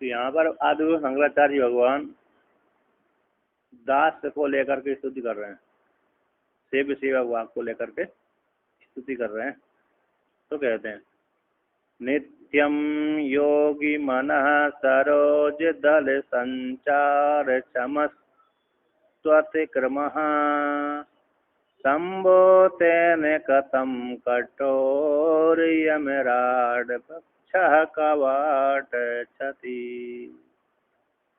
तो यहाँ पर आदिगुरु शंकराचार्य भगवान दास को लेकर के स्तुति कर रहे हैं, सेव्य सेवक वाक को लेकर के स्तुति कर रहे हैं। तो कहते हैं नित्यम योगी मनः सरोज दल संचार क्षमस्त्वतिक्रमः शंभो तेन कथम कठोर यमराड पक्षः कवाट क्षति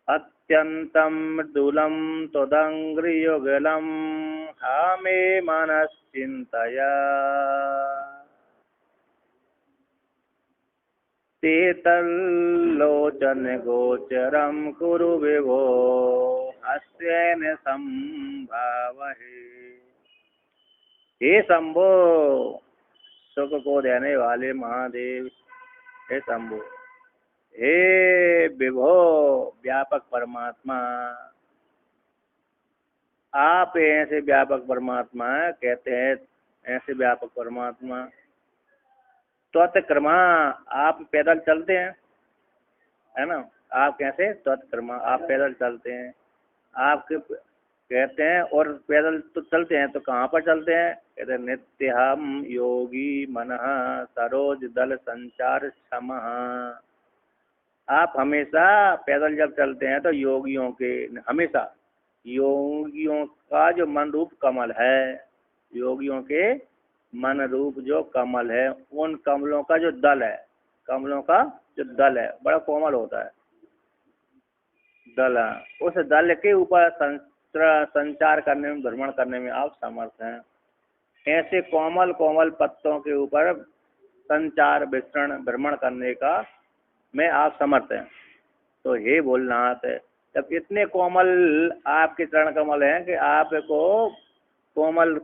अत्यंतं मृदुलं त्वदङ्घ्रियुगलं हा मे मनश्चिन्तया ते तल्लोचन गोचरं कुरु विभो हस्तेन संभावहे। हे शंभो, सुख को देने वाले महादेव, हे शंभो, हे विभो व्यापक परमात्मा, आप ऐसे व्यापक परमात्मा कहते हैं, ऐसे व्यापक परमात्मा। त्वत्क्रमा, आप पैदल चलते हैं, है ना, आप कैसे त्वत्क्रमा, आप पैदल चलते हैं, आपके कहते हैं, और पैदल तो चलते हैं तो कहाँ पर चलते हैं, कहते हैं नित्यहम योगी मनः सरोज दल संचार क्षमः। आप हमेशा पैदल जब चलते हैं तो योगियों के, हमेशा योगियों का जो मन रूप कमल है, योगियों के मन रूप जो कमल है, उन कमलों का जो दल है, कमलों का जो दल है बड़ा कोमल होता है, दल है, उस दल के ऊपर संचार करने में, भ्रमण करने में आप समर्थ हैं। ऐसे कोमल कोमल पत्तों के ऊपर संचार विचरण भ्रमण करने का में आप समर्थ हैं। तो हे भोलेनाथ, जब इतने कोमल आपके चरण कमल हैं कि आपको कोमल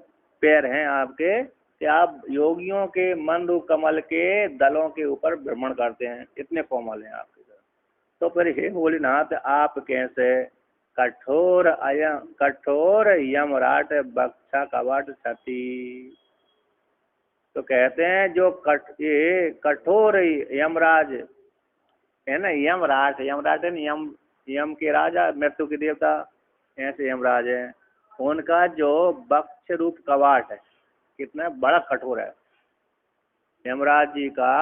पैर हैं आपके, कि आप योगियों के मन रूप कमल के दलों के ऊपर भ्रमण करते हैं, इतने कोमल हैं आपके चरण। तो फिर हे भोलेनाथ, आप कैसे कठोर यमराट बक्षा कवाट क्षति। तो कहते हैं जो ये कठोर यमराज है ना, यमराज, यमराज है ना, यम के राजा, मृत्यु के देवता, ऐसे यमराज है, उनका जो बक्ष रूप कवाट है कितना बड़ा कठोर है। यमराज जी का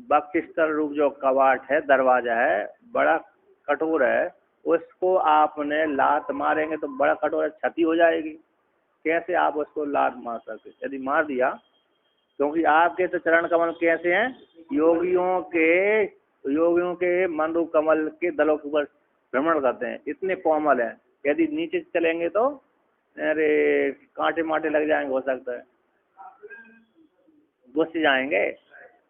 बक्षस्थल रूप जो कवाट है, दरवाजा है, बड़ा कठोर है, उसको आपने लात मारेंगे तो बड़ा कठोर है, क्षति हो जाएगी। कैसे आप उसको लात मार सकते, यदि मार दिया, क्योंकि आपके तो चरण कमल कैसे हैं, योगियों के मन रूप कमल के दलों के ऊपर भ्रमण करते हैं, इतने कोमल हैं, यदि नीचे चलेंगे तो अरे कांटे माटे लग जाएंगे, हो सकता है घुस जाएंगे।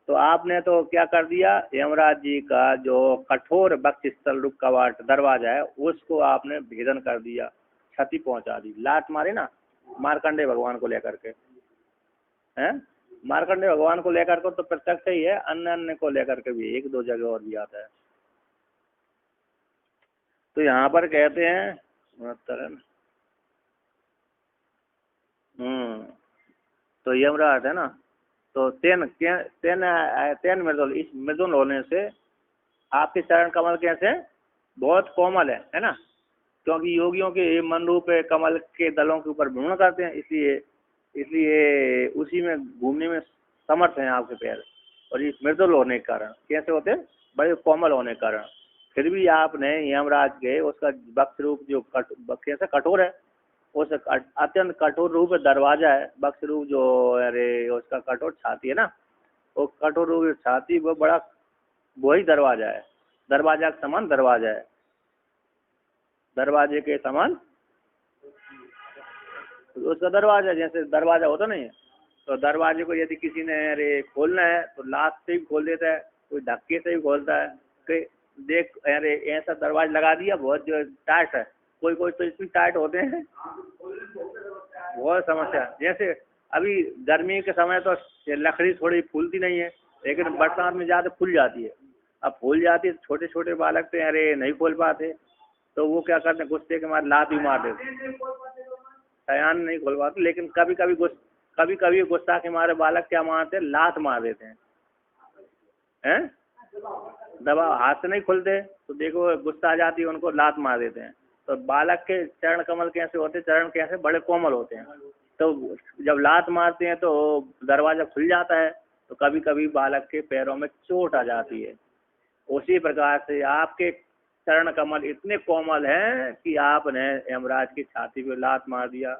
तो आपने तो क्या कर दिया, यमराज जी का जो कठोर बक्षस्थल रूप कवाट दरवाजा है उसको आपने भेदन कर दिया, क्षति पहुंचा दी, लात मारे ना मार्कंडे भगवान को लेकर के, हैं, मार्कंडे भगवान को लेकर के तो प्रत्यक्ष ही है, अन्य अन्य को लेकर के भी एक दो जगह और भी आता है। तो यहाँ पर कहते हैं तो यमराज है ना, तो तेन मृदुल, इस मृदुल होने से आपके चरण कमल कैसे बहुत कोमल है ना, क्योंकि योगियों के मन रूप कमल के दलों के ऊपर भ्रमण करते हैं, इसलिए उसी में घूमने में समर्थ हैं आपके पैर। और ये मृदुल होने के कारण कैसे होते हैं, बड़े कोमल होने के कारण। फिर भी आपने यमराज के उसका बक्ष रूप जो कैसे कठोर है, उस अत्यंत कठोर रूप दरवाजा है, बक्ष रूप जो, अरे उसका कठोर छाती है ना, वो कठोर रूप छाती, वो बड़ा, वही दरवाजा है, दरवाजा के समान दरवाजा है, दरवाजे के समान उसका दरवाजा, जैसे दरवाजा होता नहीं है, तो दरवाजे को यदि किसी ने अरे खोलना है तो लात से भी खोल देता है, कोई धक्के से भी खोलता है, कि देख अरे ऐसा दरवाजा लगा दिया बहुत जो टाइट है, कोई कोई तो इतनी टाइट होते हैं, बहुत समस्या। जैसे अभी गर्मी के समय तो लकड़ी थोड़ी फूलती नहीं है, लेकिन बरसात में ज़्यादा फूल जाती है। अब फूल जाती है, छोटे छोटे बालक थे अरे नहीं खोल पाते, तो वो क्या करते हैं, गुस्से के मारे लात भी मार देते, सयान नहीं खोल पाते, लेकिन कभी कभी गुस्सा के मारे बालक क्या मारते हैं, लात मार देते हैं, दबा हाथ से नहीं खुलते तो देखो गुस्सा आ जाती है, उनको लात मार देते हैं। तो बालक के चरण कमल कैसे होते हैं, चरण कैसे बड़े कोमल होते हैं, तो जब लात मारते हैं तो दरवाजा खुल जाता है, तो कभी कभी बालक के पैरों में चोट आ जाती है। उसी प्रकार से आपके चरण कमल इतने कोमल हैं कि आपने यमराज की छाती पे लात मार दिया,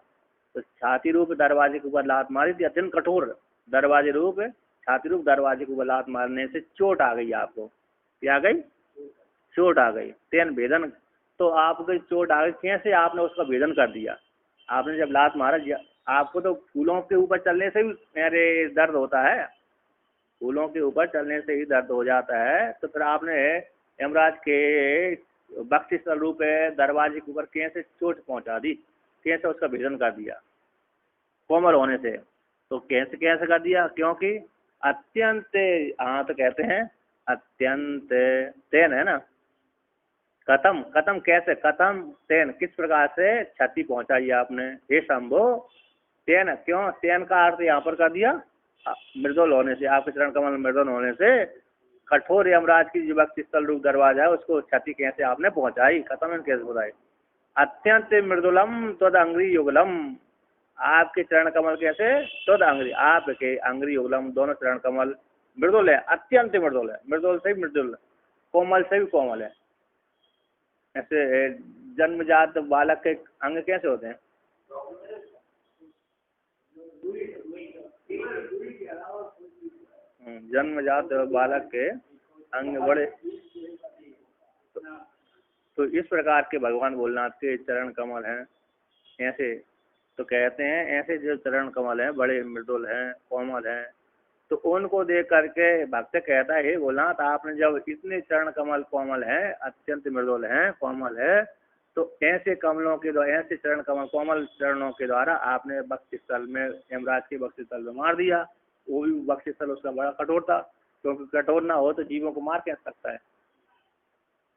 तो छाती रूप दरवाजे के ऊपर लात मारी थी, अत्यंत कठोर दरवाजे रूप छाती रूप दरवाजे के ऊपर लात मारने से चोट आ गई आपको। क्या आ गई? चोट आ गई। तेन भेदन, तो आपको चोट आ गई, कैसे आपने उसका भेदन कर दिया? आपने जब लात मारा, आपको तो फूलों के ऊपर चलने से भी मेरे दर्द होता है, फूलों के ऊपर चलने से ही दर्द हो जाता है, तो फिर आपने यमराज के बख्शिश स्वरूप दरवाजे के ऊपर कैसे चोट पहुंचा दी, कैसे उसका भेदन कर दिया कोमल होने से? तो कैसे कैसे कर दिया? क्योंकि अत्यंत, हाँ तो कहते हैं अत्यंत तेन, है ना, कथम, कथम कैसे, कथम तेन किस प्रकार से क्षति पहुंचाई आपने हे शंभो? तेन, क्यों? तेन का अर्थ यहाँ पर कर दिया मृदुल होने से, आपके चरण कमल मृदुल होने से कठोर यमराज की जो भक्ति स्थल रूप दरवाजा है उसको क्षति कैसे आपने पहुंचाई, खत्म कैसे बताई? अत्यंत मृदुलम तद अंग्री युगलम, आपके चरण कमल कैसे? तद अंग्री, आपके अंग्री युगलम दोनों चरण कमल मृदुल है, अत्यंत मृदुल है, मृदुल से भी मृदुल, कोमल से भी कोमल है। ऐसे जन्मजात बालक के अंग कैसे होते हैं? जन्मजात बालक के अंग बड़े, तो इस प्रकार के भगवान भोलेनाथ के चरण कमल हैं ऐसे, तो कहते हैं ऐसे जो चरण कमल हैं बड़े मृदुल हैं, कोमल हैं, तो उनको देख करके भक्त कहता है हे भोलेनाथ, आपने जब इतने चरण कमल कोमल हैं, अत्यंत मृदुल हैं, कोमल है, तो ऐसे कमलों के द्वारा, ऐसे चरण कमल कोमल चरणों के द्वारा आपने भक्ति स्थल में, यमराज के भक्ति स्थल में मार दिया। वो भी भक्ति स्थल उसका बड़ा कठोर था, क्योंकि कठोर ना हो तो जीवों को मार कैसे सकता है?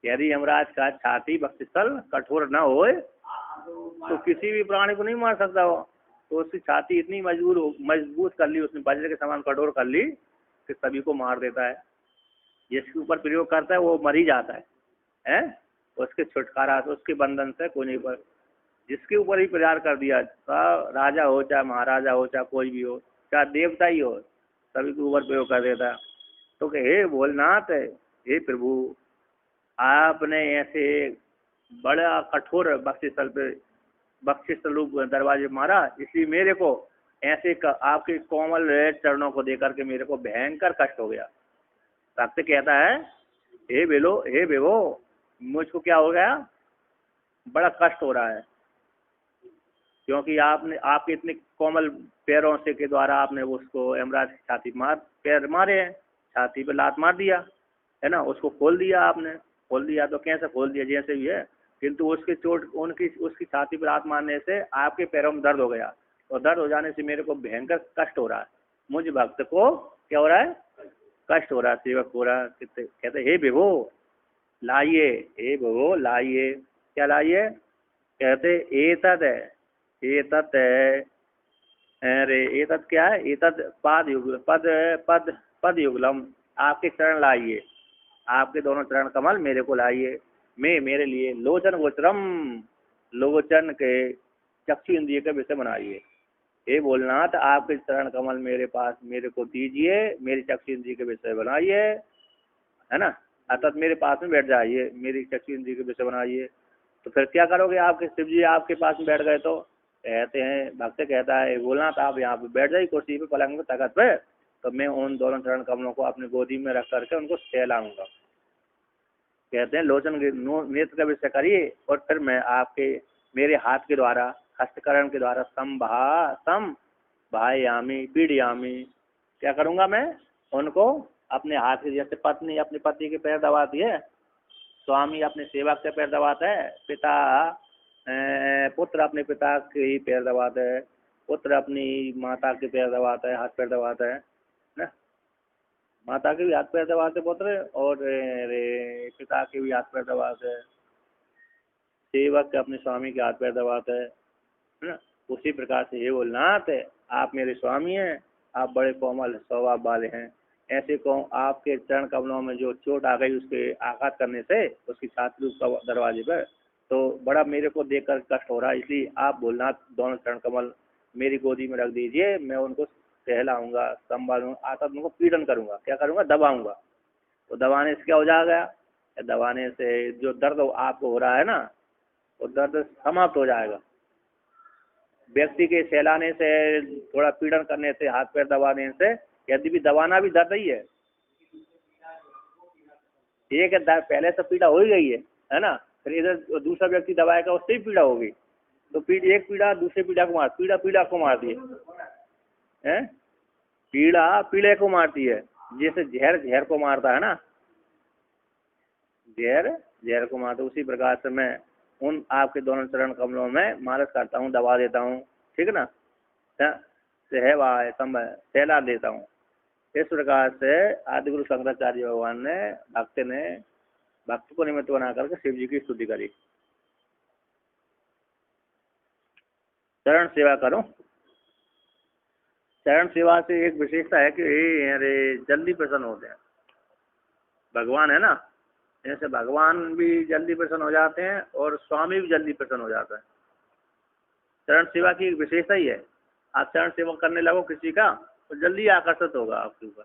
यदि यमराज का छाती भक्ति स्थल कठोर न हो तो किसी भी प्राणी को नहीं मार सकता वो, तो उसकी छाती इतनी मजबूत कर ली उसने, वज्र के समान कठोर कर ली कि सभी को मार देता है। जिसके ऊपर प्रयोग करता है वो मर ही जाता है? उसके छुटकारा से, उसके बंधन से कोई नहीं, पर जिसके ऊपर ही प्रचार कर दिया, राजा हो चाहे महाराजा हो चाहे कोई भी हो, चाहे देवता ही हो, सभी के ऊपर प्रयोग कर देता है। तो हे भोलेनाथ, हे प्रभु, आपने ऐसे बड़ा कठोर भक्ति स्थल पे, भक्ति स्वरूप दरवाजे मारा, इसलिए मेरे को ऐसे आपके कोमल चरणों को देकर के मेरे को भयंकर कष्ट हो गया। भक्त कहता है हे बेलो, हे बेवो, मुझको क्या हो गया? बड़ा कष्ट हो रहा है, क्योंकि आपने, आपके इतने कोमल पैरों से के द्वारा आपने उसको यमराज की छाती पैर मारे हैं, छाती पे लात मार दिया है ना, उसको खोल दिया आपने। खोल दिया तो कैसे खोल दिया, जैसे भी है, किंतु उसकी चोट, उसकी छाती पर हाथ मारने से आपके पैरों में दर्द हो गया, और दर्द हो जाने से मेरे को भयंकर कष्ट हो रहा है। मुझ भक्त को क्या हो रहा है? कष्ट हो रहा है, सेवक हो रहा है। कहते हे विभो लाइए, हे विभो लाइए, क्या लाइए? कहते एतद, एतत्, अरे एतत् क्या है? एतत् पाद युगल, पद पद पद युगलम, आपके चरण लाइए, आपके दोनों चरण कमल मेरे को लाइए, मैं मेरे लिए लोचन गोचरम, लोचन के चक्षु इंद्रिय के विषय बनाइए। हे भोलेनाथ, आपके चरण कमल मेरे पास, मेरे को दीजिए, मेरी चक्षु इंद्रिय के विषय बनाइए, है ना, अर्थात मेरे पास में बैठ जाइए, मेरी चक्षु इंद्रिय के विषय बनाइए। तो फिर क्या करोगे? आपके शिव जी आपके पास में बैठ गए तो कहते हैं, भक्त कहता है भोलेनाथ आप यहाँ पे बैठ जाइए कुर्सी पे, पलंग पे, तखत पे, तो मैं उन दोनों चरण कमलों को अपनी गोदी में रख करके उनको सहलाऊंगा। कहते हैं लोचन नेत्र का विषय करिए, और फिर मैं आपके, मेरे हाथ के द्वारा, हस्तकरण के द्वारा सम भायामी पीड़यामी, क्या करूंगा मैं? उनको अपने हाथ के, जैसे पत्नी अपने पति के पैर दबाती है, स्वामी अपने सेवक के पैर दबाता है, पिता पुत्र अपने पिता के ही पैर दबाता है, पुत्र अपनी माता के पैर दबाता है, हाथ पैर दबाता है ना, माता के भी हाथ पैर दबाते पुत्र, और पिता के भी हाथ पैर दबाते हैं, सेवक अपने स्वामी के हाथ पैर दबाता है ना। उसी प्रकार से ये भोलेनाथ, आप मेरे स्वामी हैं, आप बड़े कोमल स्वभाव वाले हैं, ऐसे को आपके चरण कमलों में जो चोट आ गई उसके आघात करने से उसकी छाती का दरवाजे पर, तो बड़ा मेरे को देखकर कष्ट हो रहा है, इसलिए आप भोलेनाथ दोनों चरण कमल मेरी गोदी में रख दीजिए, मैं उनको सहलाऊंगा, संभालूंगा, आता उनको पीड़न करूंगा, क्या करूंगा, दबाऊंगा। तो दबाने से क्या हो जाएगा, दबाने से जो दर्द आपको हो रहा है ना, वो दर्द समाप्त हो जाएगा। व्यक्ति के सहलाने से, थोड़ा पीड़न करने से, हाथ पैर दबाने से, यदि भी दबाना भी दर्द ही है, एक है पहले से पीड़ा हो ही गई है ना, फिर इधर दूसरा व्यक्ति दबाएगा उससे ही पीड़ा होगी, तो एक पीड़ा दूसरे पीड़ा को मार, पीड़ा को मारती है, पीड़ा पीड़े को मारती है, जैसे जहर को मारता है ना, जहर को मारता, उसी प्रकार से मैं उन आपके दोनों चरण कमलों में मालिश करता हूँ, दबा देता हूँ, ठीक है ना, सहला देता हूँ। इस प्रकार से आदिगुरु शंकराचार्य भगवान ने भक्त को निमित्त बना करके शिव जी की स्तुति करी। चरण सेवा करो। चरण सेवा से एक विशेषता है कि अरे जल्दी प्रसन्न होते हैं भगवान, है ना, जैसे भगवान भी जल्दी प्रसन्न हो जाते हैं और स्वामी भी जल्दी प्रसन्न हो जाता है। चरण सेवा की एक विशेषता ही है, आप चरण सेवा करने लगो किसी का तो जल्दी आकर्षित होगा आपके ऊपर।